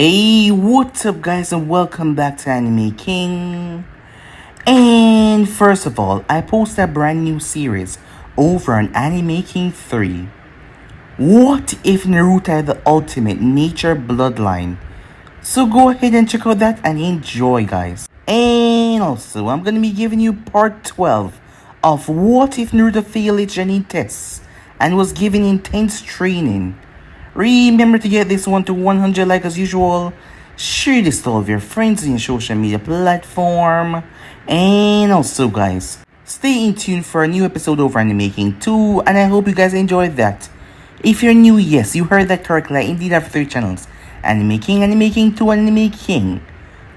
Hey, what's up guys and welcome back to Anime King. And first of all, I posted a brand new series over on Anime King 3. What if Naruto had the ultimate nature bloodline? So go ahead and check out that and enjoy guys. And also, I'm gonna be giving you part 12 of what if Naruto failed its Genin tests and was given intense training. Remember to get this one to 100 like as usual. Share this to all of your friends in your social media platform. And also guys, stay in tune for a new episode over Anime King 2 and I hope you guys enjoyed that. If you're new, yes, you heard that correctly. I indeed have 3 channels. Anime King 2, Anime King,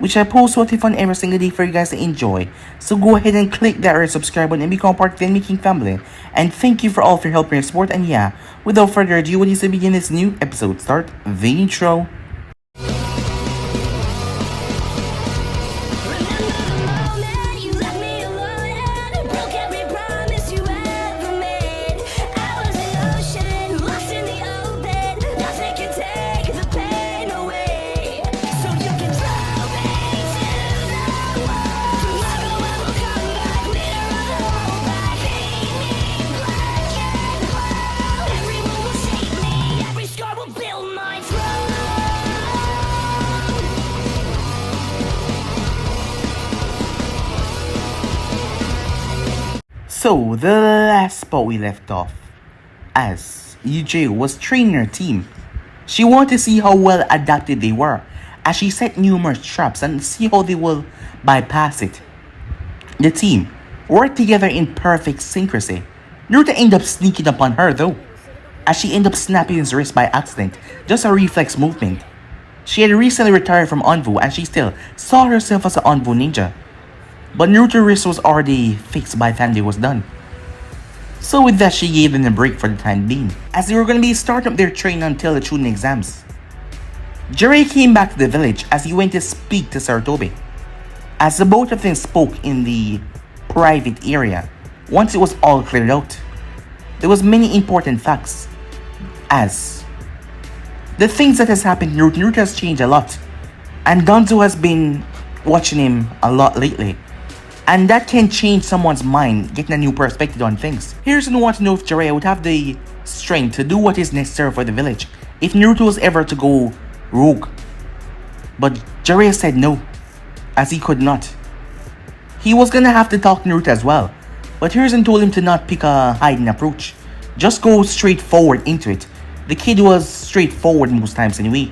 which I post what if on every single day for you guys to enjoy. So go ahead and click that red subscribe button and become part of the Anime King family. And thank you for all of your help and your support. And yeah, without further ado, what is to begin this new episode? Start the intro. So, the last spot we left off, as Yuji was training her team. She wanted to see how well adapted they were, as she set numerous traps and see how they will bypass it. The team worked together in perfect synchrony. Naruto ended up sneaking upon her though, as she ended up snapping his wrist by accident, just a reflex movement. She had recently retired from Anvu and she still saw herself as an Anvu ninja. But Naruto's wrist was already fixed by the time they was done. So with that, she gave them a break for the time being, as they were going to be starting up their training until the Chunin exams. Jiraiya came back to the village as he went to speak to Sarutobi. As the both of them spoke in the private area, once it was all cleared out, there was many important facts, as the things that has happened, Naruto has changed a lot, and Danzo has been watching him a lot lately. And that can change someone's mind, getting a new perspective on things. Here's who wants to know if Jiraiya would have the strength to do what is necessary for the village if Naruto was ever to go rogue. But Jiraiya said no, as he could not. He was gonna have to talk to Naruto as well, but Hiruzen told him to not pick a hiding approach. Just go straight forward into it. The kid was straightforward most times anyway.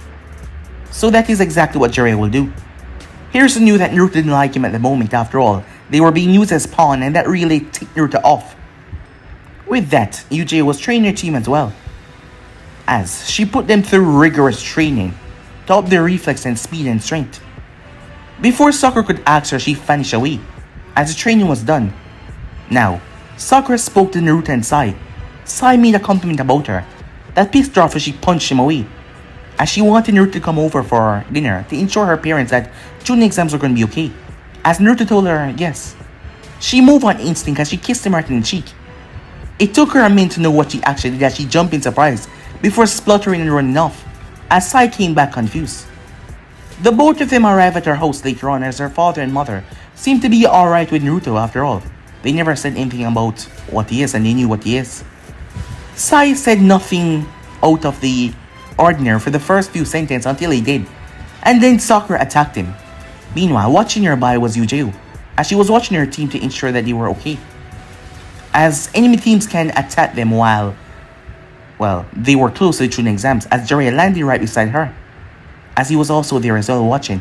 So that is exactly what Jiraiya will do. Hiruzen knew that Naruto didn't like him at the moment. After all, they were being used as pawn and that really ticked Naruto off. With that, Yuji was training her team as well, as she put them through rigorous training to up their reflex and speed and strength. Before Sakura could ask her, she vanished away as the training was done. Now, Sakura spoke to Naruto and Sai. Sai made a compliment about her that pissed her off as she punched him away, as she wanted Naruto to come over for dinner to ensure her parents that Chunin exams were going to be okay. As Naruto told her yes, she moved on instinct as she kissed him right in the cheek. It took her a minute to know what she actually did as she jumped in surprise before spluttering and running off, as Sai came back confused. The both of them arrived at her house later on as her father and mother seemed to be alright with Naruto after all. They never said anything about what he is and they knew what he is. Sai said nothing out of the ordinary for the first few sentences until he did, and then Sakura attacked him. Meanwhile, watching nearby was Yuji, as she was watching her team to ensure that they were okay, as enemy teams can attack them while, well, they were close to the Chunin exams, as Jiraiya landed right beside her, as he was also there as well watching.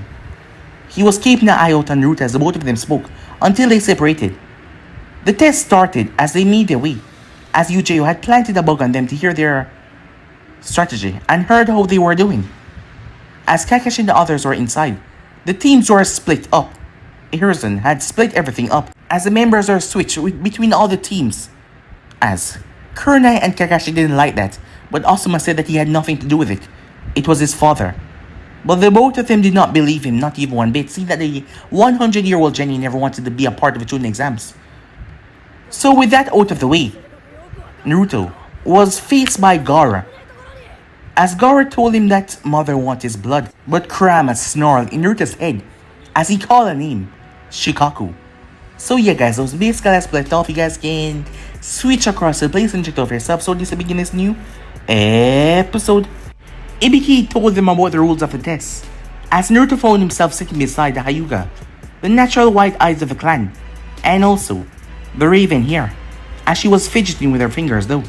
He was keeping an eye out on Naruto as the both of them spoke until they separated. The test started as they made their way, as Yuji had planted a bug on them to hear their strategy and heard how they were doing. As Kakashi and the others were inside, the teams were split up. Hiruzen had split everything up as the members are switched between all the teams. As Kurenai and Kakashi didn't like that, but Asuma said that he had nothing to do with it. It was his father. But the both of them did not believe him, not even one bit, seeing that the 100-year-old Genin never wanted to be a part of the Chunin exams. So with that out of the way, Naruto was faced by Gaara, As Gara told him that Mother wants his blood, but Kurama snarled in Naruto's head as he called a name, Shikaku. So yeah guys, those basically let's split off. You guys can switch across the place and check out your sub so this will begin this new episode. Ibiki told them about the rules of the test, as Naruto found himself sitting beside the Hyuga, the natural white eyes of the clan, and also the Raven here, as she was fidgeting with her fingers though.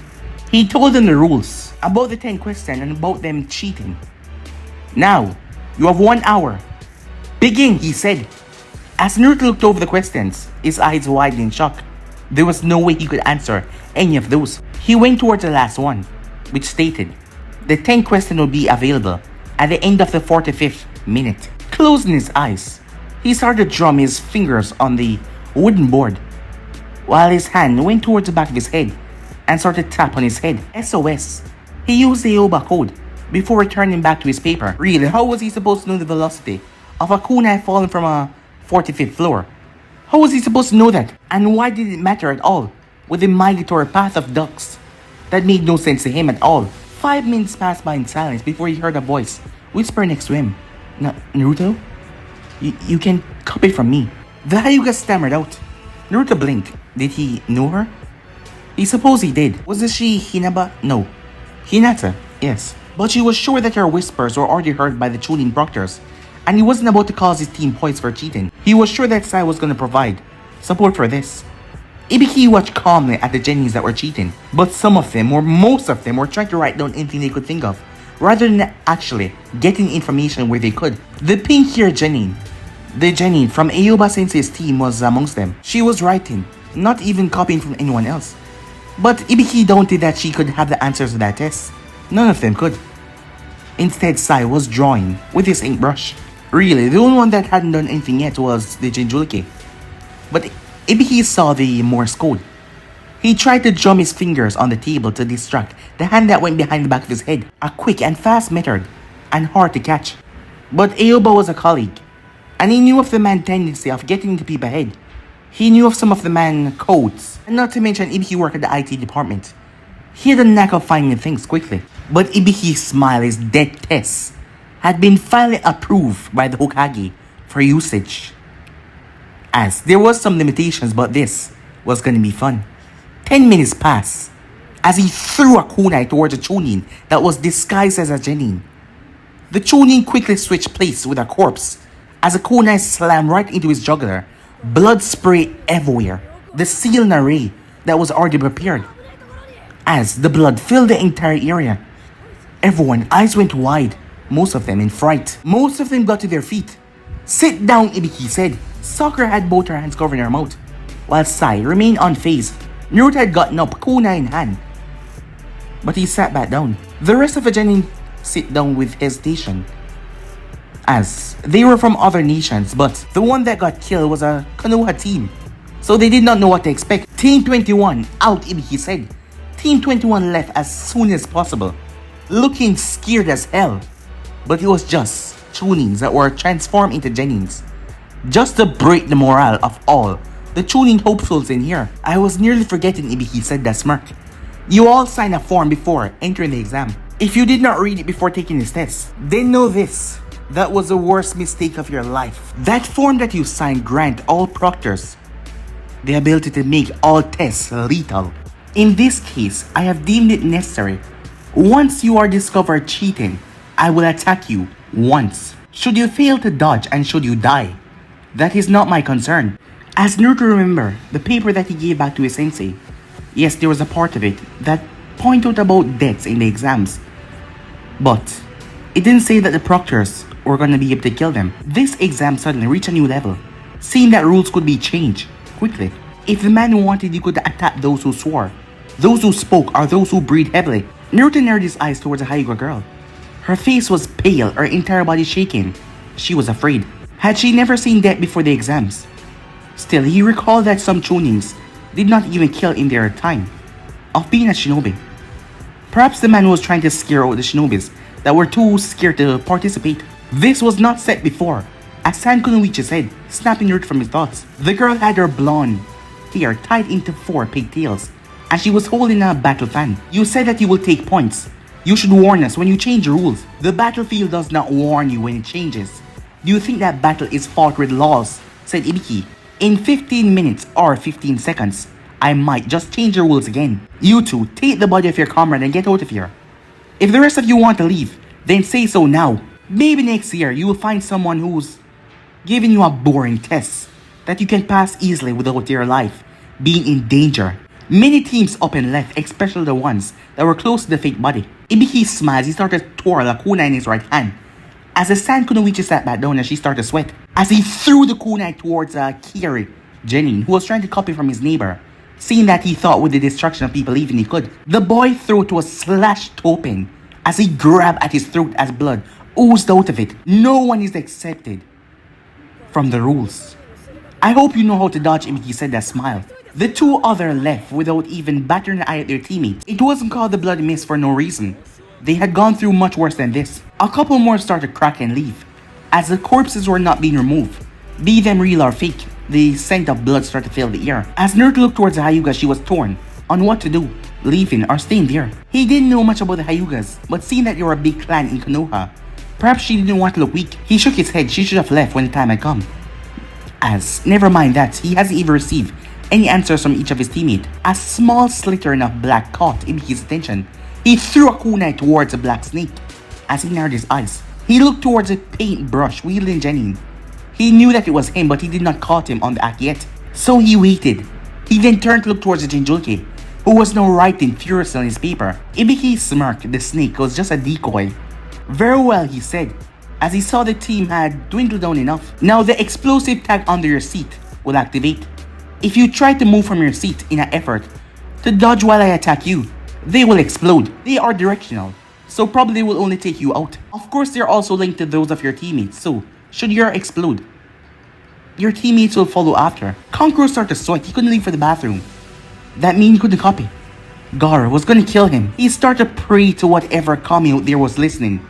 He told them the rules, about the 10 questions and about them cheating. Now, you have 1 hour. Begin, he said. As Naruto looked over the questions, his eyes widened in shock. There was no way he could answer any of those. He went towards the last one, which stated, the 10 questions will be available at the end of the 45th minute. Closing his eyes, he started to drum his fingers on the wooden board, while his hand went towards the back of his head and started to tap on his head. SOS. He used the Yoba code before returning back to his paper. Really, how was he supposed to know the velocity of a kunai falling from a 45th floor? How was he supposed to know that? And why did it matter at all with the migratory path of ducks? That made no sense to him at all. 5 minutes passed by in silence before he heard a voice whisper next to him. Naruto? You can copy from me. The Hyuga stammered out. Naruto blinked. Did he know her? He supposed he did. Was she Hinaba? No. Hinata, yes. But she was sure that her whispers were already heard by the Chunin proctors, and he wasn't about to cause his team points for cheating. He was sure that Sai was going to provide support for this. Ibiki watched calmly at the Genins that were cheating, but some of them, or most of them, were trying to write down anything they could think of, rather than actually getting information where they could. The pink-haired Genin, the Genin from Aoba Sensei's team, was amongst them. She was writing, not even copying from anyone else. But Ibiki doubted that she could have the answers to that test. None of them could. Instead, Sai was drawing with his ink brush. Really, the only one that hadn't done anything yet was the Jinjuriki. But Ibiki saw the Morse code. He tried to drum his fingers on the table to distract the hand that went behind the back of his head. A quick and fast method, and hard to catch. But Aoba was a colleague, and he knew of the man's tendency of getting into people's head. He knew of some of the man's codes, and not to mention Ibiki worked at the IT department. He had a knack of finding things quickly. But Ibiki's smile, his dead test, had been finally approved by the Hokage for usage. As there was some limitations, but this was gonna be fun. 10 minutes passed as he threw a kunai towards a Chunin that was disguised as a Genin. The Chunin quickly switched place with a corpse as a kunai slammed right into his jugular. Blood sprayed everywhere. The sealed array that was already prepared. As the blood filled the entire area, everyone's eyes went wide, most of them in fright. Most of them got to their feet. Sit down, Ibiki said. Sakura had both her hands covering her mouth, while Sai remained unfazed. Naruto had gotten up, kunai in hand, but he sat back down. The rest of the Genin sit down with hesitation, as they were from other nations, but the one that got killed was a Konoha team, so they did not know what to expect. Team 21 out, Ibiki said. Team 21 left as soon as possible, looking scared as hell, but it was just Chunins that were transformed into Genins, just to break the morale of all the Chunin hopefuls in here. I was nearly forgetting, Ibiki said that smirk. You all signed a form before entering the exam. If you did not read it before taking this test, then know this. That was the worst mistake of your life. That form that you signed grant all proctors the ability to make all tests lethal. In this case, I have deemed it necessary. Once you are discovered cheating, I will attack you once. Should you fail to dodge and should you die, that is not my concern. As Naruto remembered the paper that he gave back to his sensei, yes, there was a part of it that pointed out about deaths in the exams. But it didn't say that the proctors were going to be able to kill them. This exam suddenly reached a new level, seeing that rules could be changed quickly. If the man wanted, he could attack those who swore, those who spoke, or those who breathed heavily. Naruto narrowed his eyes towards the Hyuga girl. Her face was pale, her entire body shaking. She was afraid. Had she never seen death before the exams? Still, he recalled that some Chunins did not even kill in their time of being a shinobi. Perhaps the man was trying to scare out the shinobis that were too scared to participate. This was not said before, as San couldn't reach his head, snapping Naruto from his thoughts. The girl had her blonde hair tied into 4 pigtails, and she was holding a battle fan. You said that you will take points You should warn us when you change rules. The battlefield does not warn you when it changes. Do you think that battle is fought with laws? Said Ibiki. In 15 minutes or 15 seconds, I might just change the rules again. You two, take the body of your comrade and get out of here. If the rest of you want to leave, then say so now. Maybe next year you will find someone who's giving you a boring test that you can pass easily without your life being in danger. Many teams up and left, especially the ones that were close to the fake body. Ibiki smiles. He started to twirl a kunai in his right hand. As the Sand Kunoichi sat back down and she started to sweat. As he threw the kunai towards Kiri, Genin, who was trying to copy from his neighbor. Seeing that he thought with the distraction of people even he could. The boy's throat was slashed open as he grabbed at his throat as blood oozed out of it. No one is accepted from the rules. I hope you know how to dodge, Ibiki said that smile. The two other left without even battering an eye at their teammates. It wasn't called the bloody mist for no reason. They had gone through much worse than this. A couple more started to crack and leave. As the corpses were not being removed, be them real or fake, the scent of blood started to fill the air. As Naruto looked towards the Hyuga, she was torn on what to do, leaving or staying there. He didn't know much about the Hyugas, but seeing that they were a big clan in Konoha, perhaps she didn't want to look weak. He shook his head. She should have left when the time had come. As, never mind that, he hasn't even received any answers from each of his teammates. A small slittering of black caught Ibiki's attention. He threw a kunai towards a black snake. As he narrowed his eyes, he looked towards a paintbrush wielding Genin. He knew that it was him, but he did not caught him on the act yet. So he waited. He then turned to look towards the Jinjulke, who was now writing furiously on his paper. Ibiki smirked. The snake was just a decoy. Very well, he said, as he saw the team had dwindled down enough. Now the explosive tag under your seat will activate. If you try to move from your seat in an effort to dodge while I attack you, they will explode. They are directional, so probably will only take you out. Of course, they're also linked to those of your teammates, so should yours explode, your teammates will follow after. Kankuro started to sweat. He couldn't leave for the bathroom. That means he couldn't copy. Gar was gonna kill him. He started to pray to whatever kami out there was listening,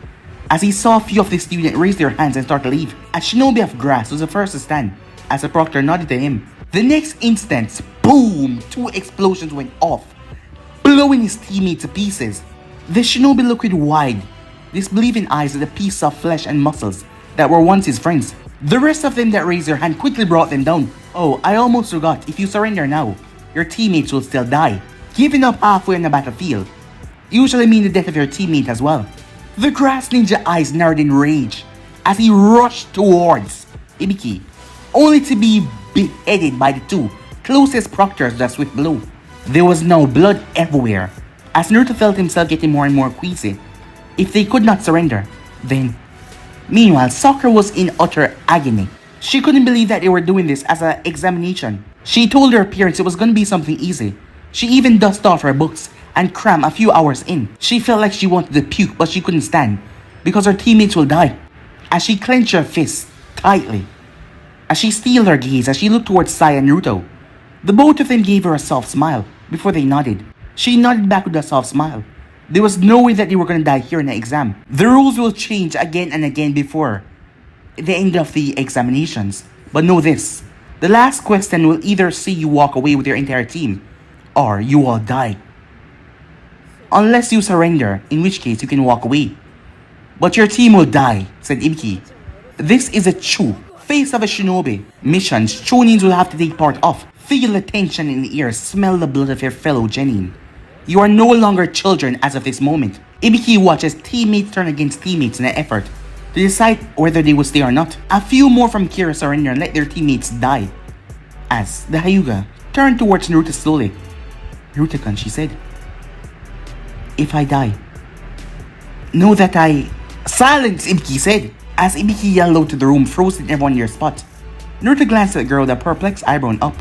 as he saw a few of the students raise their hands and start to leave. A shinobi of grass was the first to stand, as the proctor nodded to him. The next instant, boom! 2 explosions went off, blowing his teammates to pieces. The shinobi looked with wide, disbelieving eyes at the piece of flesh and muscles that were once his friends. The rest of them that raised their hand quickly brought them down. Oh, I almost forgot, if you surrender now, your teammates will still die. Giving up halfway on the battlefield usually means the death of your teammate as well. The grass ninja eyes narrowed in rage as he rushed towards Ibiki, only to be beheaded by the 2 closest proctors with a swift blow. There was now blood everywhere, as Naruto felt himself getting more and more queasy. If they could not surrender, then... Meanwhile, Sakura was in utter agony. She couldn't believe that they were doing this as an examination. She told her parents it was going to be something easy. She even dusted off her books and crammed a few hours in. She felt like she wanted to puke, but she couldn't stand because her teammates will die. As she clenched her fists tightly, as she steeled her gaze as she looked towards Sai and Naruto, the both of them gave her a soft smile before they nodded. She nodded back with a soft smile. There was no way that they were going to die here in the exam. The rules will change again and again before the end of the examinations. But know this, the last question will either see you walk away with your entire team, or you will die. Unless you surrender, in which case you can walk away. But your team will die, said Ibiki. This is a true face of a shinobi. Missions Chonins will have to take part of. Feel the tension in the air, smell the blood of your fellow Genin. You are no longer children as of this moment. Ibiki watches teammates turn against teammates in an effort to decide whether they will stay or not. A few more from Kira surrender and let their teammates die. As the Hyuga turned towards Naruto slowly. Naruto-kun, she said, if I die, know that I... Silence, Ibiki said, as Ibiki yelled out to the room, frozen everyone in their spot. Naruto glanced at the girl with a perplexed eyebrow and up,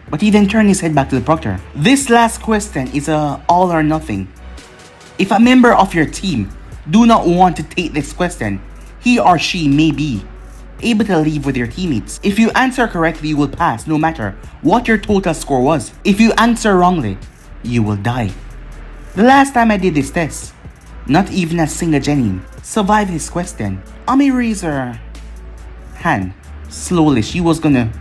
but he then turned his head back to the proctor. This last question is a all or nothing. If a member of your team do not want to take this question, he or she may be able to leave with your teammates. If you answer correctly, you will pass no matter what your total score was. If you answer wrongly, you will die. The last time I did this test, not even a single Genin survived this question. Ami raised her hand slowly. She was gonna...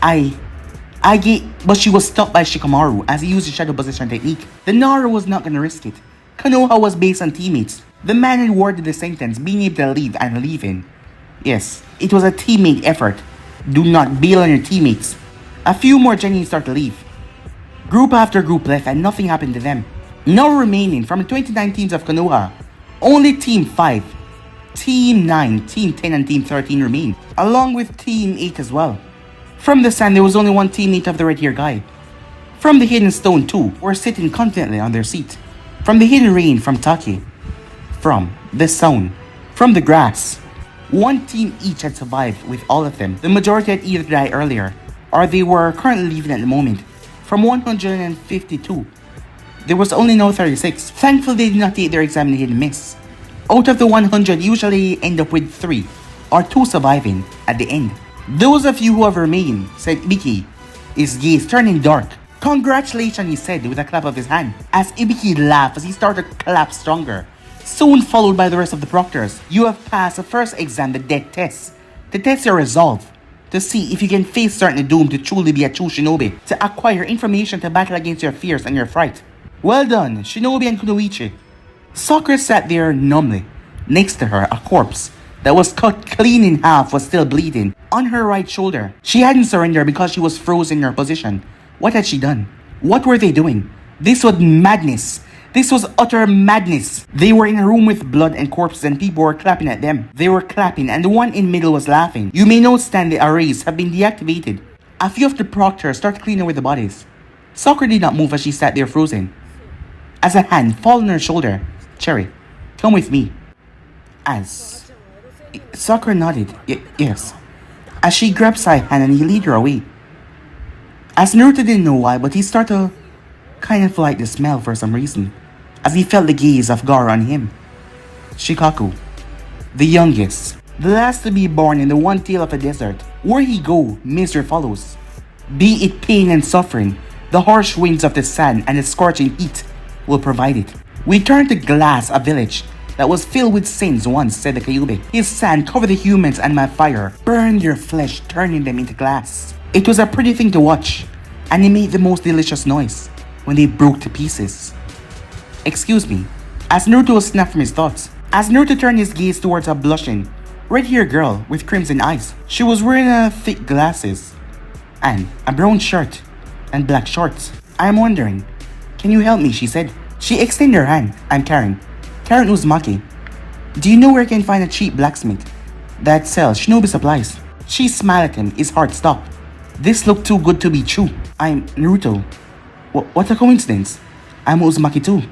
but she was stopped by Shikamaru as he used the shadow position technique. The Naru was not gonna risk it. Konoha was based on teammates. The man who worded the sentence being able to leave and leaving. Yes, it was a teammate effort. Do not bail on your teammates. A few more Genin start to leave. Group after group left and nothing happened to them. Now remaining from the 29 teams of Konoha, only Team 5, Team 9, Team 10 and Team 13 remained, along with Team 8 as well. From the sand there was only one teammate of the red hair guy. From the hidden stone too, were sitting confidently on their seat. From the hidden rain from Taki. From the sound. From the grass. One team each had survived with all of them. The majority had either died earlier, or they were currently leaving at the moment. From 152, there was only no 36. Thankfully they did not take their exam and they didn't miss. Out of the 100 usually end up with 3 or 2 surviving at the end. Those of you who have remained, said Ibiki, his gaze turning dark. Congratulations, he said with a clap of his hand, as Ibiki laughed as he started to clap stronger, soon followed by the rest of the proctors. You have passed the first exam, the death test. To test your resolve, to see if you can face certain doom to truly be a true shinobi, to acquire information to battle against your fears and your fright. Well done, Shinobi and Kunoichi. Sakura sat there numbly. Next to her, a corpse that was cut clean in half was still bleeding on her right shoulder. She hadn't surrendered because she was frozen in her position. What had she done? What were they doing? This was madness. This was utter madness. They were in a room with blood and corpses and people were clapping at them. They were clapping and the one in the middle was laughing. You may note that the arrays have been deactivated. A few of the proctors started cleaning away the bodies. Sakura did not move as she sat there frozen. As a hand fell on her shoulder, Cherry, come with me. As Sakura nodded, yes. As she grabbed Sai's hand and he led her away. As Naruto didn't know why, but he started to kind of like the smell for some reason, as he felt the gaze of Gaara on him. Shikaku, the youngest, the last to be born in the one tale of a desert. Where he go, misery follows. Be it pain and suffering, the harsh winds of the sand and the scorching heat will provide it. We turned to Glass, a village that was filled with saints once, said the Kyuubi. His sand covered the humans and my fire burned their flesh, turning them into glass. It was a pretty thing to watch, and it made the most delicious noise when they broke to pieces. Excuse me, as Naruto was snapped from his thoughts. As Naruto turned his gaze towards a blushing, red-haired girl with crimson eyes. She was wearing thick glasses and a brown shirt and black shorts. I'm wondering, can you help me, she said. She extended her hand. I'm Karen. Karen Uzumaki. Do you know where I can find a cheap blacksmith that sells shinobi supplies? She smiled at him, his heart stopped. This looked too good to be true. I'm Naruto. What a coincidence. I'm Uzumaki too.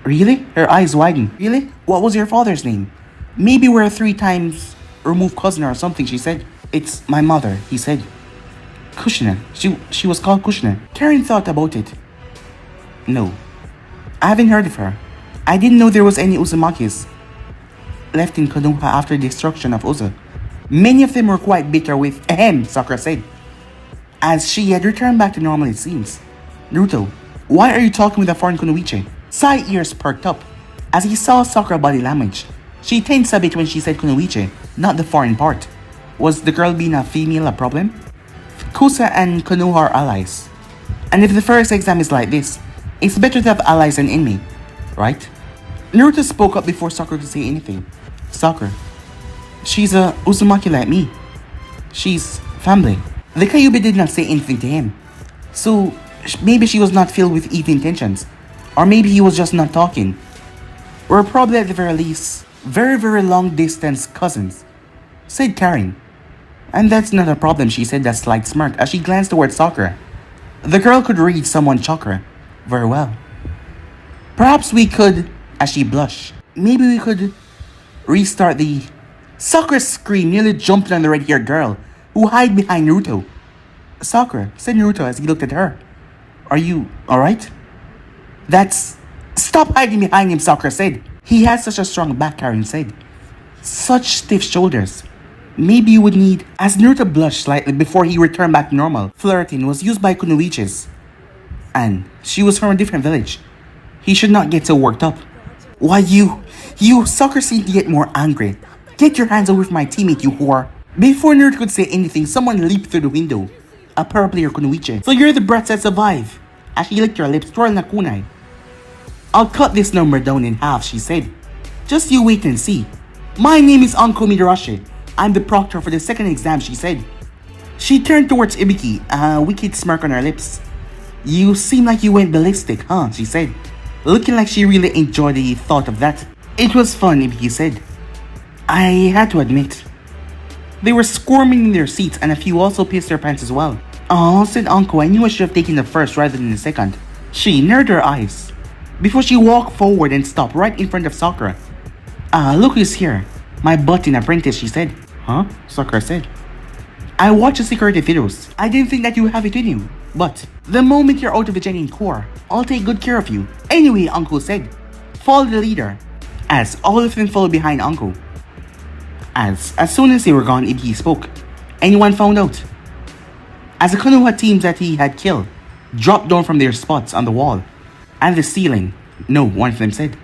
Really? Her eyes widened. Really? What was your father's name? Maybe we're a 3 times removed cousin or something, she said. It's my mother, he said. Kushina. She was called Kushina. Karen thought about it. No. I haven't heard of her. I didn't know there was any Uzumakis left in Konoha after the destruction of Uzu. Many of them were quite bitter with Sakura said, as she had returned back to normal it seems. Naruto, why are you talking with a foreign Kunoichi? Sai ears perked up as he saw Sakura body language. She tensed a bit when she said Kunoichi, not the foreign part. Was the girl being a female a problem? Kusa and Konoha are allies. And if the first exam is like this, it's better to have allies than enemy, right? Naruto spoke up before Sakura could say anything. Sakura, she's a Uzumaki like me. She's family. The Kyuubi did not say anything to him. So maybe she was not filled with evil intentions. Or maybe he was just not talking. We're probably at the very least very long distance cousins, said Karen. And that's not a problem, she said, that slight smirk as she glanced towards Sakura. The girl could read someone's chakra very well. Perhaps we could, as she blushed, maybe we could restart the... Sakura screamed, nearly jumping on the red-haired girl, who hid behind Naruto. Sakura, said Naruto as he looked at her. Are you alright? That's... Stop hiding behind him, Sakura said. He has such a strong back, Karen said. Such stiff shoulders. Maybe you would need... As Naruto blushed slightly before he returned back to normal, flirting was used by Kunoichis. And she was from a different village. He should not get so worked up. Why you, Sakura seemed to get more angry. Get your hands away from my teammate, you whore. Before Naruto could say anything, someone leaped through the window. A pro player Kunoichi. So you're the brats that survive. As she licked her lips, twirling a kunai. I'll cut this number down in half, she said. Just you wait and see. My name is Uncle Midarashi. I'm the proctor for the second exam, she said. She turned towards Ibiki, a wicked smirk on her lips. You seem like you went ballistic, huh? She said, looking like she really enjoyed the thought of that. It was fun, Ibiki said. I had to admit. They were squirming in their seats and a few also pissed their pants as well. Oh, said Uncle, I knew I should have taken the first rather than the second. She narrowed her eyes before she walked forward and stopped right in front of Sakura. Look who's here. My butt-in apprentice, she said. Huh? Sakura said. I watch the security videos. I didn't think that you have it in you. But the moment you're out of the Genin core, I'll take good care of you. Anyway, Uncle said, follow the leader. As all of them followed behind Uncle. As soon as they were gone, Ibiki spoke. Anyone found out? As the Konoha teams that he had killed dropped down from their spots on the wall and the ceiling. No, one of them said.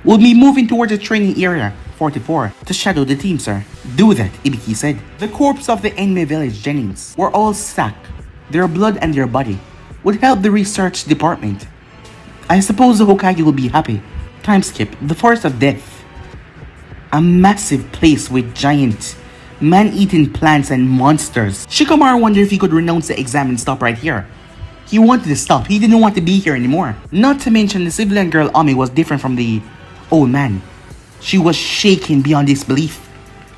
We'll be moving towards the training area 44 to shadow the team, sir. Do that, Ibiki said. The corpse of the enemy village Genins were all stacked. Their blood and their body would help the research department. I suppose the Hokage will be happy. Time skip. The Forest of Death. A massive place with giant, man-eating plants and monsters. Shikamaru wondered if he could renounce the exam and stop right here. He wanted to stop. He didn't want to be here anymore. Not to mention the civilian girl Ami was different from the old man. She was shaking beyond disbelief.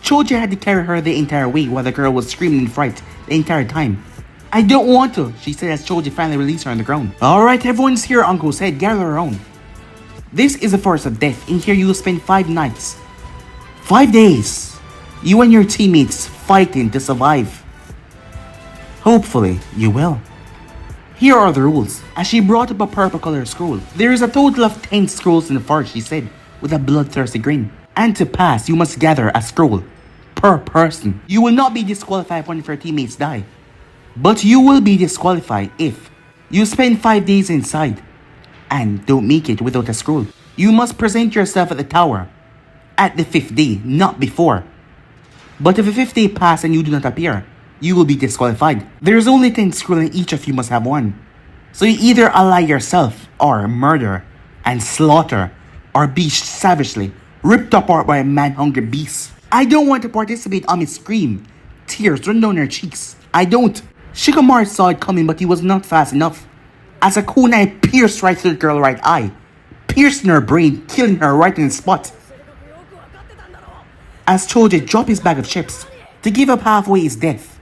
Choji had to carry her the entire way while the girl was screaming in fright the entire time. I don't want to, she said as Choji finally released her on the ground. Alright, everyone's here, Uncle said. Gather around. This is the Forest of Death. In here you will spend 5 nights. 5 days. You and your teammates fighting to survive. Hopefully, you will. Here are the rules. As she brought up a purple colored scroll. There is a total of 10 scrolls in the forest, she said, with a bloodthirsty grin. And to pass, you must gather a scroll per person. You will not be disqualified if one of your teammates die. But you will be disqualified if you spend 5 days inside and don't make it without a scroll. You must present yourself at the tower at the 5th day, not before. But if the 5th day pass and you do not appear, you will be disqualified. There is only 10 scrolls and each of you must have one. So you either ally yourself or murder and slaughter or be savagely ripped apart by a man-hungry beast. I don't want to participate. Ami screamed. Tears run down her cheeks. I don't. Shikamaru saw it coming, but he was not fast enough. As a kunai pierced right through the girl's right eye, piercing her brain, killing her right in the spot. As Choji dropped his bag of chips, to give up halfway is death.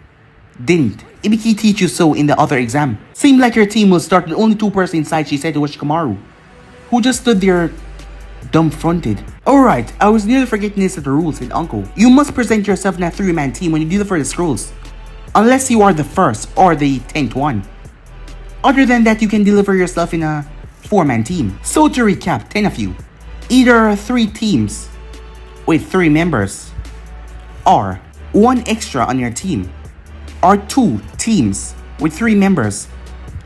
Didn't Ibiki teach you so in the other exam? Seemed like your team will start with only 2 persons inside, she said to Shikamaru, who just stood there dumbfronted. Alright, I was nearly forgetting this at the rules, said Uncle. You must present yourself in a 3-man team when you deliver the scrolls. Unless you are the first or the 10th one. Other than that, you can deliver yourself in a 4-man team. So to recap, 10 of you. Either 3 teams with 3 members, or 1 extra on your team, or 2 teams with 3 members,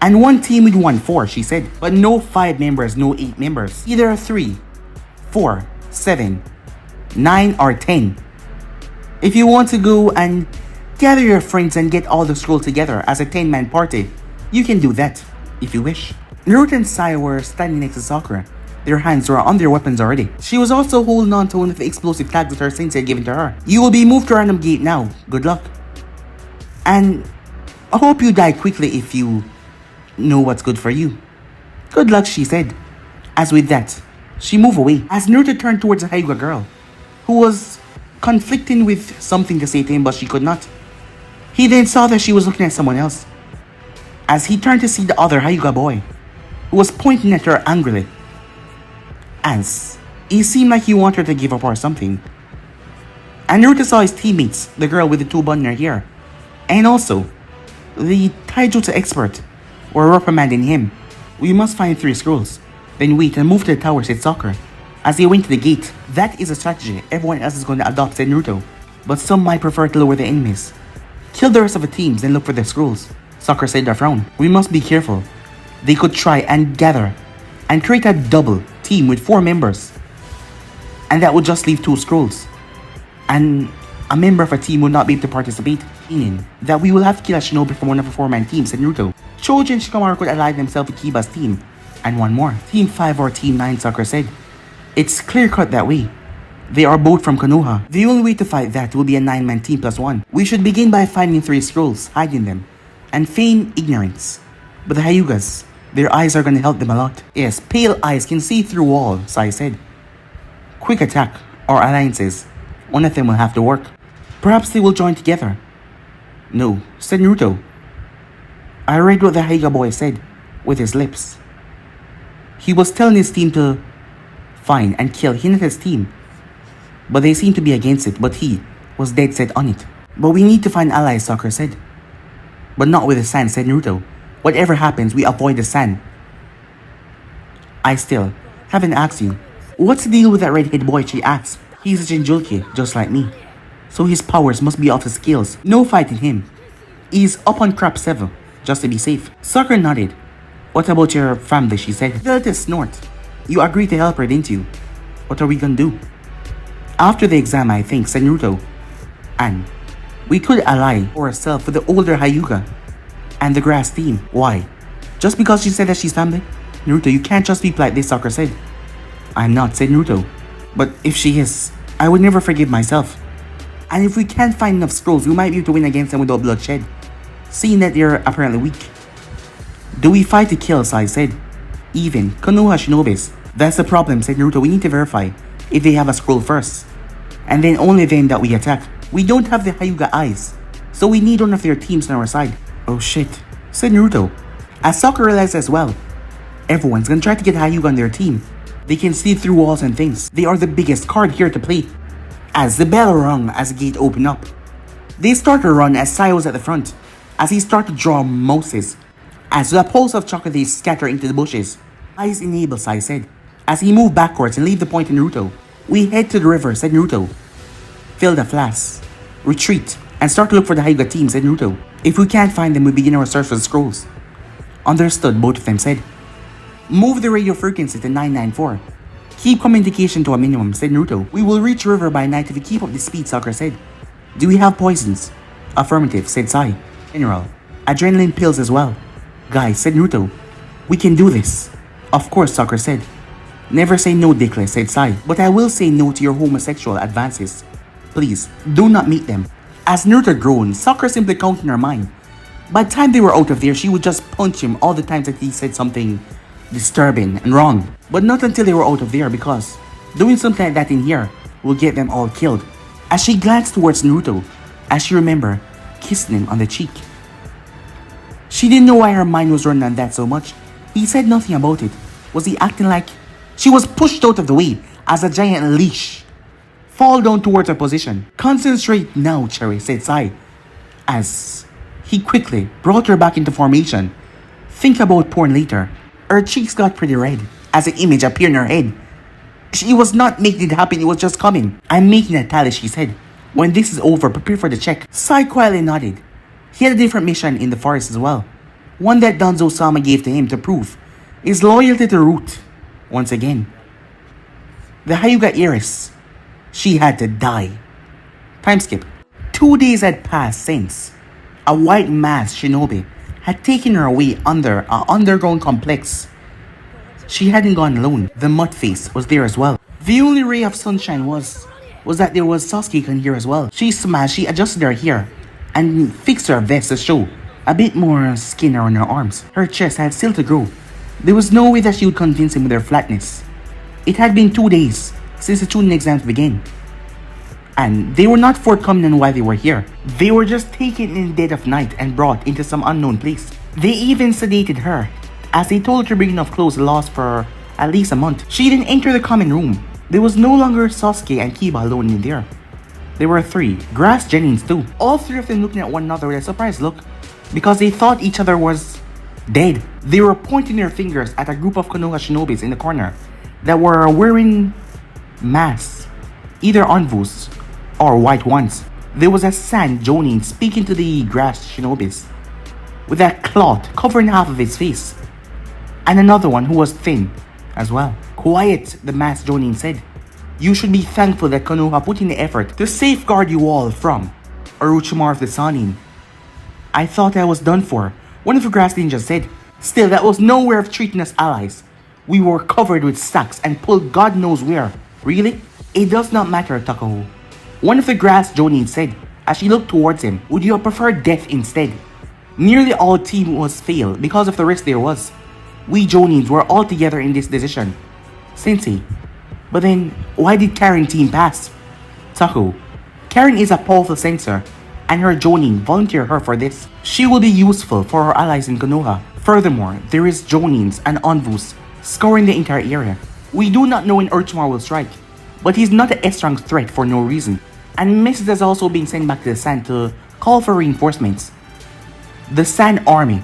and 1 team with 1-4, she said. But no 5 members, no 8 members. Either 3, 4, 7, 9, or 10. If you want to go and gather your friends and get all the scrolls together as a 10-man party, you can do that, if you wish. Naruto and Sai were standing next to Sakura. Their hands were on their weapons already. She was also holding on to one of the explosive tags that her sensei had given to her. You will be moved to a random gate now. Good luck. And I hope you die quickly if you know what's good for you. Good luck, she said. As with that, she moved away. As Naruto turned towards the Hyuga girl, who was conflicting with something to say to him, but she could not. He then saw that she was looking at someone else. As he turned to see the other Hyuga boy, who was pointing at her angrily. As he seemed like he wanted her to give up or something. And Naruto saw his teammates, the girl with the 2 buns in her hair, and also the taijutsu expert, were reprimanding him. We must find 3 scrolls, then wait and move to the tower, said Sakura. As they went to the gate, that is a strategy everyone else is going to adopt, said Naruto. But some might prefer to lower the enemies. Kill the rest of the teams and look for the scrolls, Sakura said with a frown. We must be careful. They could try and gather and create a double team with 4 members. And that would just leave 2 scrolls. And a member of a team would not be able to participate. Meaning that we will have to kill a shinobi from one of the 4-man teams, said Naruto. Choji and Shikamaru could ally themselves with Kiba's team And one more. Team 5 or Team 9, Sakura said. It's clear cut that way. They are both from Konoha. The only way to fight that will be a 9-man team plus 1. We should begin by finding 3 scrolls, hiding them, and feign ignorance. But the Hyugas, their eyes are gonna help them a lot. Yes, pale eyes can see through all, Sai said. Quick attack, or alliances. One of them will have to work. Perhaps they will join together. No, said Naruto. I read what the Hyuga boy said with his lips. He was telling his team to find and kill Hinata's team. But they seemed to be against it, but he was dead set on it. But we need to find allies, Sakura said. But not with the sand, said Naruto. Whatever happens, we avoid the sand. I still haven't asked you. What's the deal with that redhead boy, she asked. He's a Jinjulki, just like me. So his powers must be off the scales. No fighting him. He's up on crap 7, just to be safe. Sakura nodded. What about your family, she said. They let us snort. You agreed to help her, didn't you? What are we gonna do? After the exam, I think, said Naruto. And we could ally ourselves with the older Hyuga and the grass team. Why? Just because she said that she's family? Naruto, you can't just speak like this, Sakura said. I'm not, said Naruto. But if she is, I would never forgive myself. And if we can't find enough scrolls, we might be able to win against them without bloodshed, seeing that they're apparently weak. Do we fight to kill, Sai said. Even Konoha shinobis. That's the problem, said Naruto. We need to verify if they have a scroll first, and then only then that we attack. We don't have the Hyuga eyes, so we need one of their teams on our side. Oh shit, said Naruto. As Sakura realized as well, everyone's gonna try to get Hyuga on their team. They can see through walls and things. They are the biggest card here to play. As the bell rung as the gate opened up, they started to run as Sai was at the front, as he started to draw Moses. As the pulse of chocolate scatter into the bushes, eyes enable, Sai said, as he moved backwards and leave the point to Naruto. We head to the river, said Naruto. Fill the flasks, retreat, and start to look for the Hyuga team, said Naruto. If we can't find them, we begin our search for the scrolls. Understood, both of them said. Move the radio frequency to 994. Keep communication to a minimum, said Naruto. We will reach river by night if we keep up the speed, Sakura said. Do we have poisons? Affirmative, said Sai. General, adrenaline pills as well. Guys, said Naruto. We can do this. Of course, Sakura said. Never say no, Dickless, said Sai. But I will say no to your homosexual advances. Please, do not meet them. As Naruto groaned, Sakura simply counted in her mind. By the time they were out of there, she would just punch him all the times that he said something disturbing and wrong. But not until they were out of there, because doing something like that in here will get them all killed. As she glanced towards Naruto, as she remembered kissing him on the cheek. She didn't know why her mind was running on that so much. He said nothing about it. Was he acting like she was pushed out of the way as a giant leash fall down towards her position? Concentrate now, Cherry, said Sai, as he quickly brought her back into formation. Think about porn later. Her cheeks got pretty red as an image appeared in her head. She was not making it happen, it was just coming. I'm making a tally, she said. When this is over, prepare for the check. Sai quietly nodded. He had a different mission in the forest as well. One that Danzo-sama gave to him to prove his loyalty to Root. Once again. The Hyuga heiress. She had to die. Time skip. 2 days had passed since a white masked shinobi had taken her away under an underground complex. She hadn't gone alone. The mud face was there as well. The only ray of sunshine was that there was Sasuke here as well. She adjusted her hair and fixed her vest to show a bit more skin around her arms. Her chest had still to grow. There was no way that she would convince him with her flatness. It had been 2 days since the tuning exams began, and they were not forthcoming on why they were here. They were just taken in the dead of night and brought into some unknown place. They even sedated her, as they told her to bring enough clothes lost for at least a month. She didn't enter the common room. There was no longer Sasuke and Kiba alone in there. There were 3 grass Genins too. All 3 of them looking at one another with a surprised look, because they thought each other was dead. They were pointing their fingers at a group of Konoha shinobis in the corner that were wearing masks, either Anvus or white ones. There was a sand Jonin speaking to the grass shinobis with a cloth covering half of his face, and another one who was thin as well. Quiet, the masked Jonin said. You should be thankful that Konoha put in the effort to safeguard you all from Orochimaru of the Sannin. I thought I was done for, one of the grass ninjas said. Still, that was no way of treating us allies. We were covered with sacks and pulled God knows where. Really? It does not matter, Takaho. One of the grass Jonin said as she looked towards him. Would you have preferred death instead? Nearly all team was failed because of the risk there was. We Jonins were all together in this decision. Sensei. But then, why did Karen team pass? Taku. Karen is a powerful sensor, and her Jonin volunteered her for this. She will be useful for her allies in Konoha. Furthermore, there is Jonins and Anvus scouring the entire area. We do not know when Orochimaru will strike, but he's not a strong threat for no reason. And messages has also been sent back to the Sand to call for reinforcements. The Sand Army,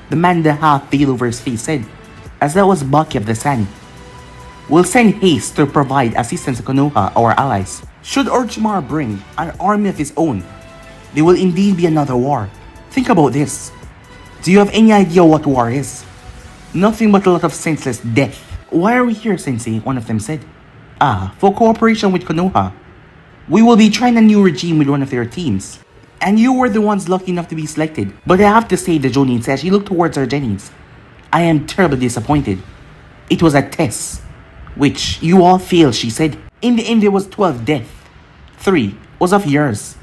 the man that had veil over his face said, as that was Baki of the Sand, will send haste to provide assistance to Konoha, our allies. Should Orochimaru bring an army of his own, there will indeed be another war. Think about this. Do you have any idea what war is? Nothing but a lot of senseless death. Why are we here, Sensei? One of them said. For cooperation with Konoha. We will be trying a new regime with one of their teams. And you were the ones lucky enough to be selected. But I have to say, the Jonin said, she looked towards her Genins. I am terribly disappointed. It was a test, which you all failed, she said. In the end, there was 12 deaths. 3 was of yours.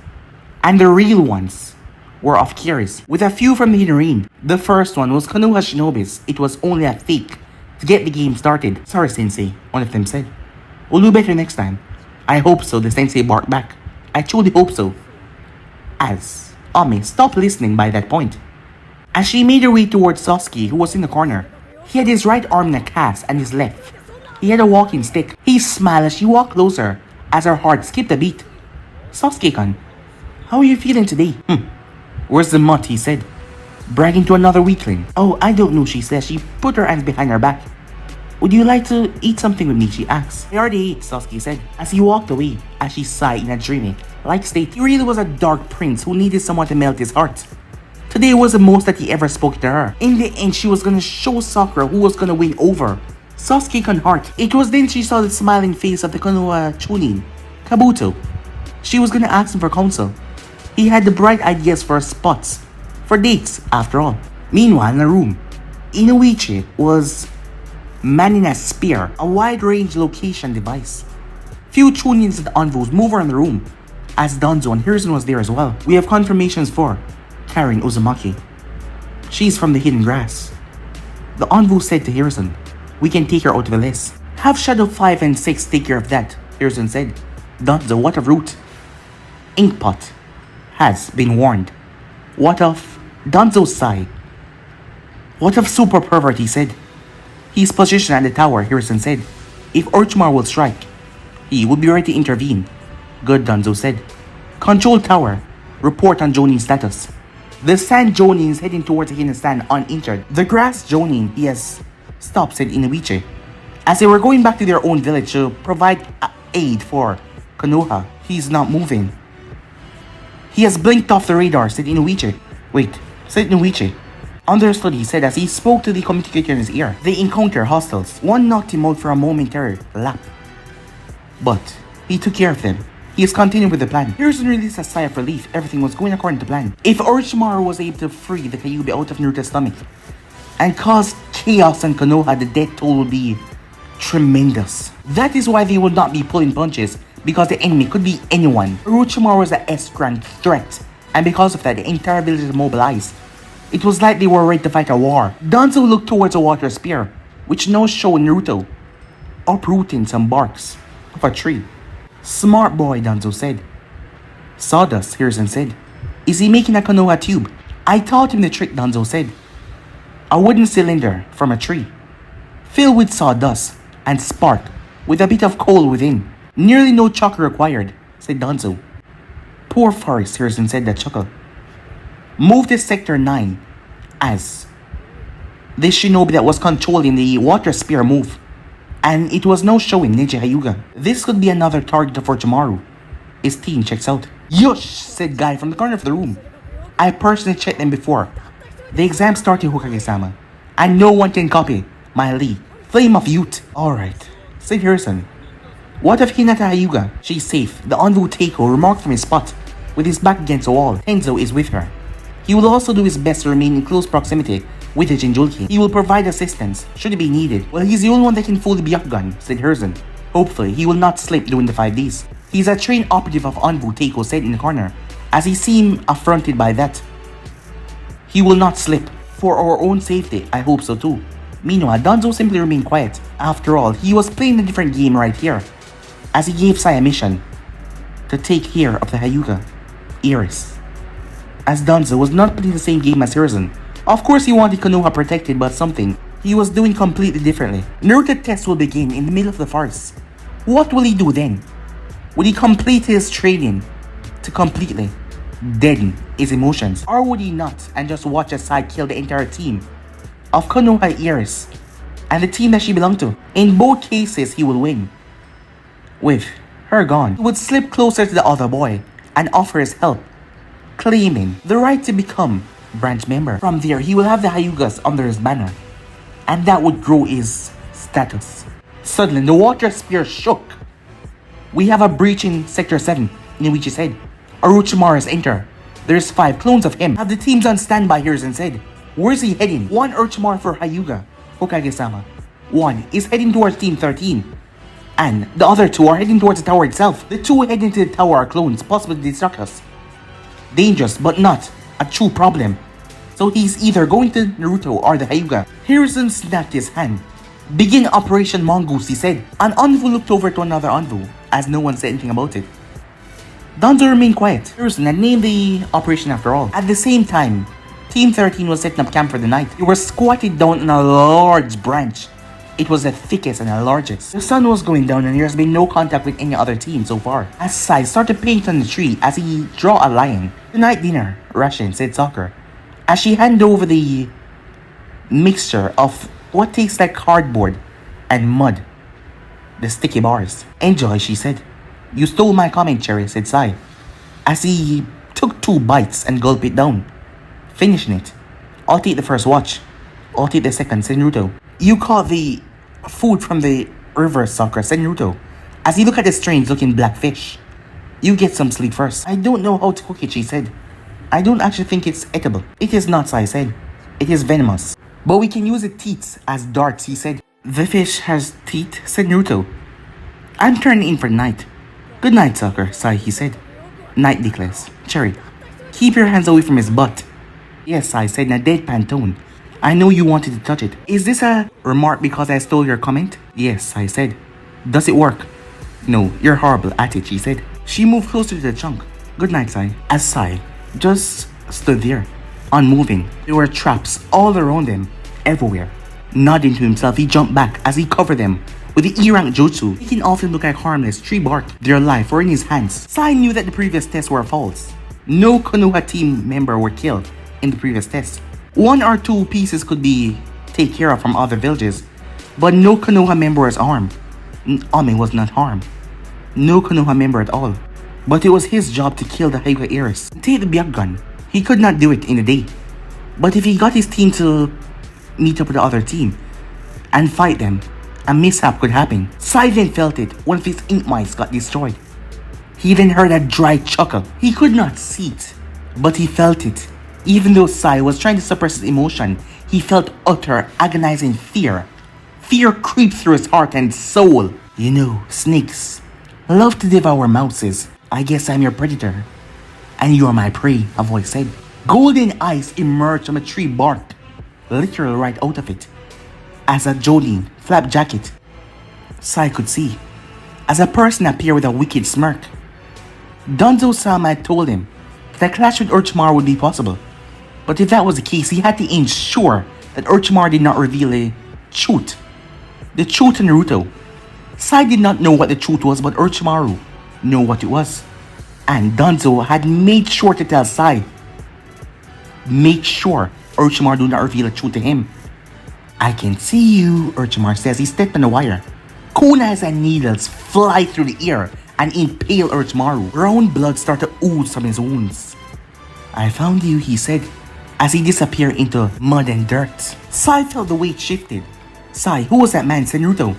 And the real ones were of Kiri's, with a few from the Hinrin. The first one was Konoha Shinobi's. It was only a fake to get the game started. Sorry, Sensei, one of them said. We'll do better next time. I hope so, the Sensei barked back. I truly hope so. As Ami stopped listening by that point. As she made her way towards Sasuke, who was in the corner. He had his right arm in a cast and his left. He had a walking stick. He smiled as she walked closer, as her heart skipped a beat. Sasuke-kun, how are you feeling today? Where's the mutt, he said, bragging to another weakling. Oh, I don't know, she said. She put her hands behind her back. Would you like to eat something with me, she asked. I already ate, Sasuke said, as he walked away, as she sighed in a dreamy-like state. He really was a dark prince who needed someone to melt his heart. Today was the most that he ever spoke to her. In the end, she was gonna show Sakura who was gonna win over. Sasuke-kun heart. It was then she saw the smiling face of the Konoha Chunin, Kabuto. She was gonna ask him for counsel. He had the bright ideas for spots, for dates, after all. Meanwhile, in the room, Inoichi was manning a spear, a wide-range location device. Few Chunins and Anvus move around the room, as Danzo and Hiruzen was there as well. We have confirmations for Karen Uzumaki. She's from the Hidden Grass. The Anvu said to Hiruzen, we can take her out of the list. Have Shadow 5 and 6 take care of that, Hiruzen said. Danzo, what of Root? Inkpot has been warned. What of Danzo Sai? What of Super Pervert, he said. He's positioned at the tower, Hiruzen said. If Orochimaru will strike, he will be ready to intervene. Good, Danzo said. Control tower, report on Jonin's status. The Sand Jonin is heading towards the Hidden Stand uninjured. The Grass Jonin, he has stopped, said Inoichi. As they were going back to their own village to provide aid for Konoha, he's not moving. He has blinked off the radar, said Inoichi. Wait, said Inoichi. Understood, he said as he spoke to the communicator in his ear. They encounter hostiles. One knocked him out for a momentary lap. But he took care of them. He is continuing with the plan. Hiruzen released a sigh of relief. Everything was going according to plan. If Orochimaru was able to free the Kyuubi out of Naruto's stomach and cause chaos in Konoha, the death toll would be tremendous. That is why they would not be pulling punches, because the enemy could be anyone. Orochimaru was a S-rank threat, and because of that, the entire village is mobilized. It was like they were ready to fight a war. Danzo looked towards a water spear, which now showed Naruto uprooting some barks of a tree. Smart boy, Danzo said. Sawdust, Hiruzen said. Is he making a Konoha tube? I taught him the trick, Danzo said. A wooden cylinder from a tree, filled with sawdust and spark with a bit of coal within. Nearly no chuckle required, said Danzo. Poor forest, Hiruzen said that chuckle. Move to Sector 9 as the shinobi that was controlling the water spear move. And it was now showing Neji Hyuga. This could be another target for Orochimaru. His team checks out. Yush, said Guy from the corner of the room. I personally checked them before. The exam started, Hokage-sama. And no one can copy my Lee, Flame of Youth. Alright, said Hiruzen. What of Hinata Hyuga? She's safe. The Anvu Teiko remarked from his spot. With his back against the wall, Tenzo is with her. He will also do his best to remain in close proximity with the Jinjulki. He will provide assistance should it be needed. Well, he's the only one that can fool the Byakugan, said Hiruzen. Hopefully, he will not slip during the 5 days. He's a trained operative of Anbu, Teiko said in the corner, as he seemed affronted by that. He will not slip. For our own safety, I hope so too. Meanwhile, Danzo simply remained quiet. After all, he was playing a different game right here, as he gave Sai a mission to take care of the Hyuga, Iris. As Danzo was not playing the same game as Hiruzen. Of course he wanted Konoha protected, but something he was doing completely differently. Naruto test will begin in the middle of the forest. What will he do then? Would he complete his training to completely deaden his emotions? Or would he not and just watch as Sai kill the entire team of Konoha Iris and the team that she belonged to? In both cases, he will win. With her gone, he would slip closer to the other boy and offer his help, claiming the right to become branch member. From there, he will have the Hyugas under his banner, and that would grow his status. Suddenly, the water spear shook. We have a breach in Sector 7, Inoichi said. Orochimaru enter. There's 5 clones of him. Have the teams on standby here and said. Where's he heading? 1 Orochimaru for Hyuga, Hokage-sama. 1 is heading towards Team 13. And the other 2 are heading towards the tower itself. The 2 heading to the tower are clones, possibly to distract us. Dangerous, but not a true problem. So he's either going to Naruto or the Hyuga. Hiruzen snapped his hand. Begin Operation Mongoose, he said. An Anvu looked over to another Anvu, as no one said anything about it. Danzo remained quiet. Hiruzen had named the operation after all. At the same time, Team 13 was setting up camp for the night. They were squatted down on a large branch. It was the thickest and the largest. The sun was going down and there has been no contact with any other team so far. As Sai started paint on the tree as he drew a lion. Tonight dinner, Russian, said Sakura, as she handed over the mixture of what tastes like cardboard and mud. The sticky bars. Enjoy, she said. You stole my comment, Cherry, said Sai, as he took 2 bites and gulped it down, finishing it. I'll take the first watch. I'll take the second, said Naruto. You caught the food from the river, Sakura, said Naruto, as he looked at the strange looking black fish. You get some sleep first. I don't know how to cook it, she said. I don't actually think it's edible. It is not, Sai said. It is venomous. But we can use its teeth as darts, he said. The fish has teeth, said Naruto. I'm turning in for night. Good night, Sakura, Sai, he said. Night, Nicholas. Cherry, keep your hands away from his butt. Yes, Sai said in a deadpan tone. I know you wanted to touch it. Is this a remark because I stole your comment? Yes, I said. Does it work? No, you're horrible at it, she said. She moved closer to the chunk. Good night, Sai. As Sai just stood there, unmoving. There were traps all around him, everywhere. Nodding to himself, he jumped back as he covered them with the E-rank jutsu, making all of them look like harmless tree bark. Their life were in his hands. Sai knew that the previous tests were false. No Konoha team member were killed in the previous test. 1 or 2 pieces could be taken care of from other villages, but no Konoha member was harmed. Ame was not harmed. No Konoha member at all. But it was his job to kill the Hyuga Iris. Take the Byakugan. He could not do it in a day. But if he got his team to meet up with the other team and fight them, a mishap could happen. Sai then felt it. One of his ink mice got destroyed. He then heard a dry chuckle. He could not see it, but he felt it. Even though Sai was trying to suppress his emotion, he felt utter agonizing fear. Fear creeped through his heart and soul. You know, snakes love to devour mouses. I guess I'm your predator, and you are my prey, a voice said. Golden eyes emerged from a tree bark, literally right out of it, as a Genin flap jacket. Sai could see, as a person appeared with a wicked smirk. Danzo-sama had told him that a clash with Orochimaru would be possible. But if that was the case, he had to ensure that Orochimaru did not reveal the truth. The truth to Naruto. Sai did not know what the truth was, but Orochimaru knew what it was. And Danzo had made sure to tell Sai. Make sure Orochimaru do not reveal the truth to him. I can see you, Orochimaru says. He stepped on the wire. Kunas and needles fly through the air and impale Orochimaru. Brown blood started to ooze from his wounds. I found you, he said, as he disappeared into mud and dirt. Sai felt the weight shifted. Sai, who was that man, said Naruto.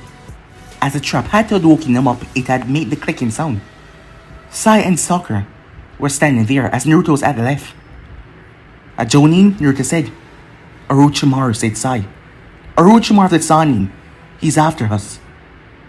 As the trap had woken him up, it had made the clicking sound. Sai and Sakura were standing there as Naruto was at the left. A Jonin, Naruto said. Orochimaru, said Sai. Orochimaru the Sannin. He's after us.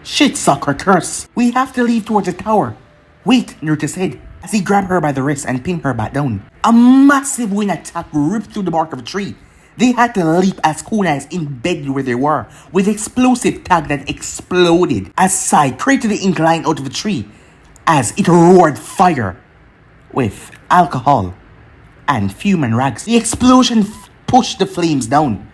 Shit, Sakura, curse. We have to leave towards the tower. Wait, Naruto said, as he grabbed her by the wrist and pinned her back down. A massive wind attack ripped through the bark of a tree. They had to leap as kunais embedded where they were, with explosive tag that exploded as Sai created the incline out of the tree, as it roared fire with alcohol and fume rags. The explosion pushed the flames down,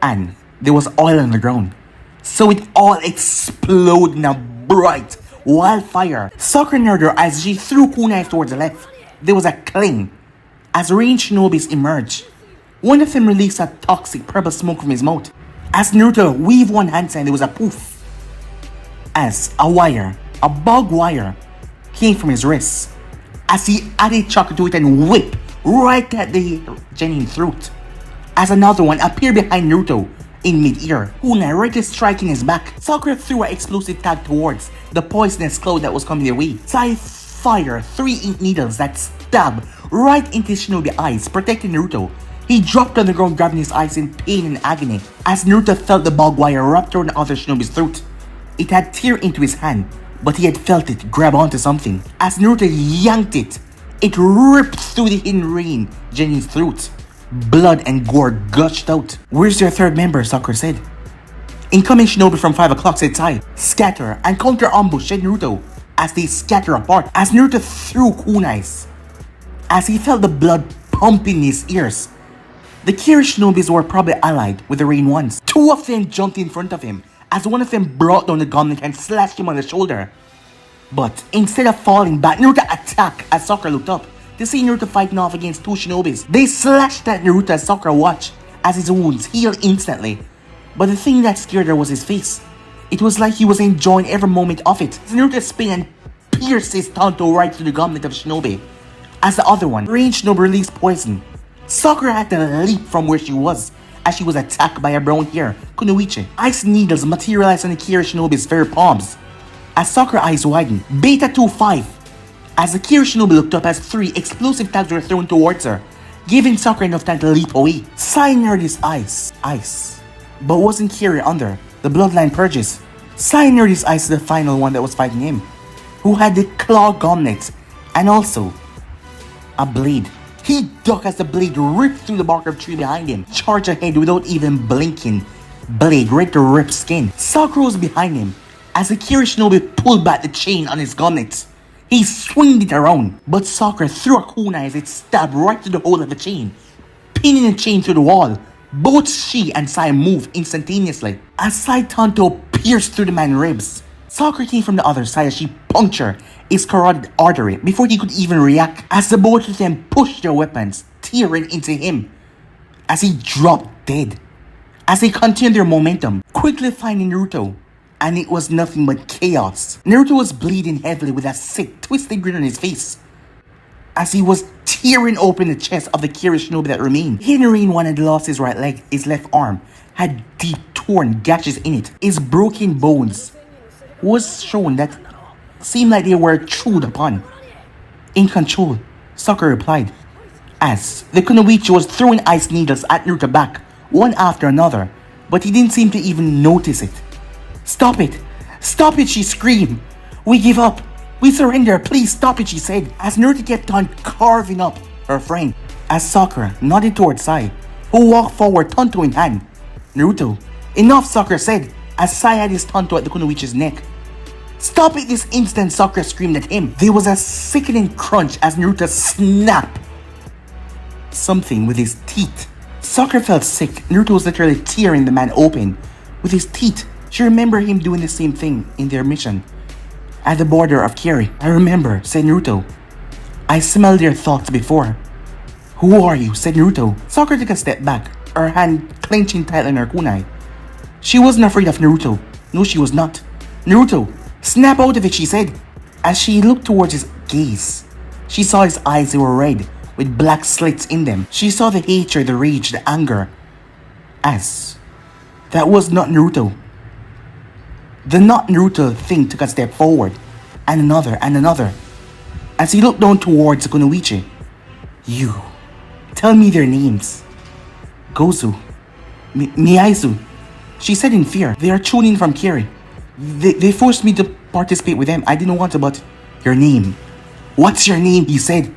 and there was oil on the ground. So it all exploded in a bright wildfire. Sakura narrowed her as she threw kunais towards the left. There was a cling as ranged shinobis emerged. One of them released a toxic purple smoke from his mouth. As Naruto waved one hand sign, there was a poof. As a bug wire, came from his wrist. As he added chakra to it and whipped right at the Genin throat. As another one appeared behind Naruto in mid-ear, kunai ready to strike in his back. Sakura threw an explosive tag towards the poisonous cloud that was coming their way. Sai fired 3 ink needles that stabbed right into Shinobi's eyes, protecting Naruto. He dropped on the ground, grabbing his eyes in pain and agony, as Naruto felt the barbed wire wrapped around the other Shinobi's throat. It had teared into his hand, but he had felt it grab onto something. As Naruto yanked it, it ripped through the hidden rain Genin's throat. Blood and gore gushed out. Where's your third member? Sakura said. Incoming Shinobi from 5 o'clock, said Sai. Scatter and counter ambush, said Naruto, as they scatter apart. As Naruto threw kunais, as he felt the blood pumping in his ears. The Kiri Shinobis were probably allied with the Rain ones. 2 of them jumped in front of him, as one of them brought down the gauntlet and slashed him on the shoulder. But instead of falling back, Naruto attacked as Sakura looked up to see Naruto fighting off against 2 Shinobis. They slashed at Naruto as Sakura watched as his wounds healed instantly. But the thing that scared her was his face. It was like he was enjoying every moment of it. As Naruto spun and pierced his tanto right through the gauntlet of Shinobi. As the other one, Rain Shinobi released poison. Sakura had to leap from where she was as she was attacked by a brown hair kunoichi. Ice needles materialized on the Kiri Shinobi's very palms. As Sakura's eyes widened, Beta 2-5. As the Kiri Shinobi looked up as 3 explosive tags were thrown towards her, giving Sakura enough time to leap away. Sai narrowed his eyes, but wasn't Kiri under the bloodline purges. Sai narrowed his eyes to the final one that was fighting him, who had the claw gauntlet and also a blade. He ducked as the blade ripped through the bark of the tree behind him, charged ahead without even blinking. Blade ready to rip skin. Sakura was behind him as the Kiri Shinobi pulled back the chain on his gauntlet. He swinged it around, but Sakura threw a kunai as it stabbed right through the hole of the chain, pinning the chain through the wall. Both she and Sai moved instantaneously as Sai Tanto pierced through the man's ribs. Sakura came from the other side as she punctured his carotid artery before he could even react, as the both of them pushed their weapons, tearing into him as he dropped dead. As they continued their momentum, quickly finding Naruto, and it was nothing but chaos. Naruto was bleeding heavily with a sick, twisted grin on his face as he was tearing open the chest of the Kiri Shinobi that remained. Hidden one had lost his right leg. His left arm had deep torn gashes in it. His broken bones was shown that seemed like they were chewed upon. In control, Sakura replied, as the kunoichi was throwing ice needles at Naruto back, one after another, but he didn't seem to even notice it. Stop it! Stop it, she screamed. We give up. We surrender. Please stop it, she said, as Naruto kept on carving up her friend. As Sakura nodded towards Sai, who walked forward, tanto in hand. Naruto, enough, Sakura said, as Sai had his tanto at the kunoichi's neck. Stop it this instant, Sakura screamed at him. There was a sickening crunch as Naruto snapped something with his teeth. Sakura felt sick. Naruto was literally tearing the man open with his teeth. She remembered him doing the same thing in their mission at the border of Kiri. I remember, said Naruto. I smelled their thoughts before. Who are you? Said Naruto. Sakura took a step back, her hand clenching tight on her kunai. She wasn't afraid of Naruto. No, she was not. Naruto, snap out of it, she said. As she looked towards his gaze, she saw his eyes. They were red, with black slits in them. She saw the hatred, the rage, the anger. As that was not Naruto. The not Naruto thing took a step forward, and another, as he looked down towards the kunoichi. You, tell me their names. Gozu, Miyaizu. She said in fear. They are tuning from Kiri. They forced me to participate with them. I didn't want to, but your name. What's your name? He said.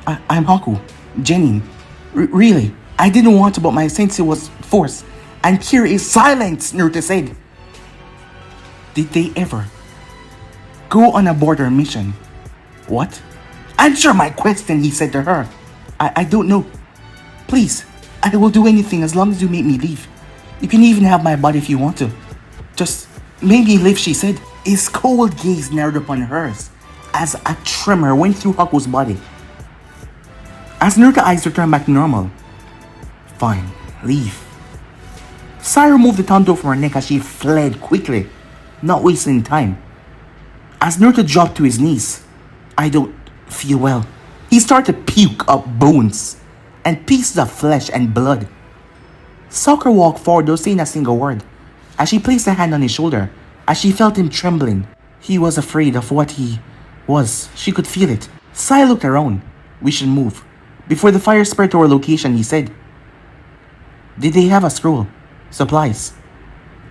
I'm Haku. Genin. Really? I didn't want to, but my sensei was forced. And Kiri is silent, Naruto said. Did they ever go on a border mission? What? Answer my question, he said to her. I don't know. Please, I will do anything as long as you make me leave. You can even have my body if you want to. Just make me live, she said. His cold gaze narrowed upon hers as a tremor went through Haku's body. As Naruto's eyes returned back to normal. Fine, leave. Sai removed the tanto from her neck as she fled quickly, not wasting time. As Naruto dropped to his knees, I don't feel well. He started to puke up bones and pieces of flesh and blood. Sakura walked forward without saying a single word as she placed a hand on his shoulder as she felt him trembling. He was afraid of what he was. She could feel it. Sai looked around. We should move. Before the fire spread to our location, he said, Did they have a scroll? Supplies?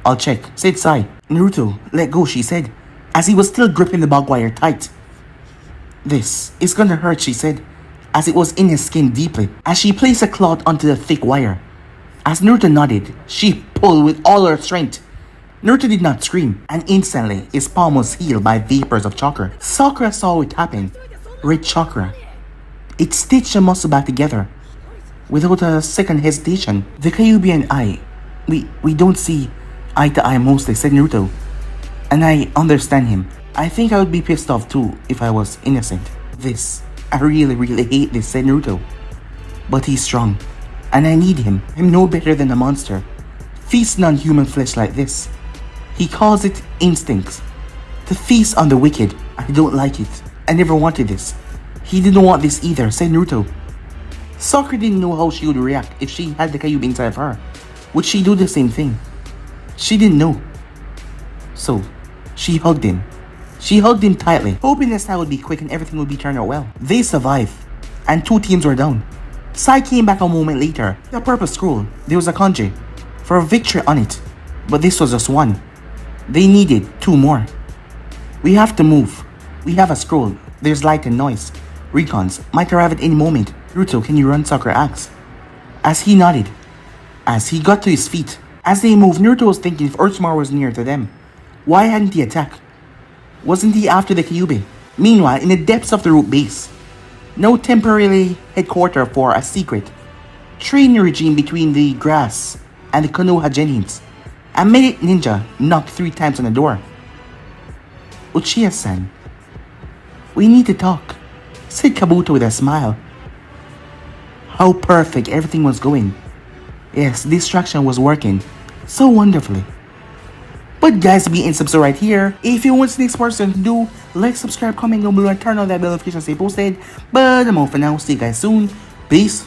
I'll check, said Sai. Naruto, let go, she said, as he was still gripping the barbed wire tight. This is gonna hurt, she said, as it was in his skin deeply, as she placed a cloth onto the thick wire. As Naruto nodded, she pulled with all her strength. Naruto did not scream, and instantly his palm was healed by vapors of chakra. Sakura saw it happen. Red chakra. It stitched the muscle back together. Without a second hesitation, the Kyuubi and I, we don't see eye to eye mostly, said Naruto. And I understand him. I think I would be pissed off too if I was innocent. I really hate this, said Naruto. But he's strong, and I need him. I'm no better than a monster, feasting on human flesh like this. He calls it instincts. To feast on the wicked. I don't like it. I never wanted this. He didn't want this either, said Naruto. Sakura didn't know how she would react if she had the Kyuubi inside of her. Would she do the same thing? She didn't know. So, she hugged him. She hugged him tightly, hoping this time would be quick and everything would be turned out well. They survived, and 2 teams were down. Sai came back a moment later. The purple scroll, there was a kanji for a victory on it, but this was just one. They needed 2 more. We have to move. We have a scroll. There's light and noise. Recons might arrive at any moment. Naruto, can you run? Sakura asked. As he nodded. As he got to his feet. As they moved, Naruto was thinking if Orochimaru was near to them. Why hadn't he attacked? Wasn't he after the Kyuubi? Meanwhile, in the depths of the root base, no temporary headquarters for a secret training regime between the grass and the Konoha Genins. A medic ninja knocked 3 times on the door. Uchiha-san, we need to talk, said Kabuto with a smile. How perfect everything was going. Yes, distraction was working so wonderfully. But guys, be in subscribe right here. If you want the next person to do, like, subscribe, comment down below, and turn on that bell notification to stay posted. But I'm off for now. See you guys soon. Peace.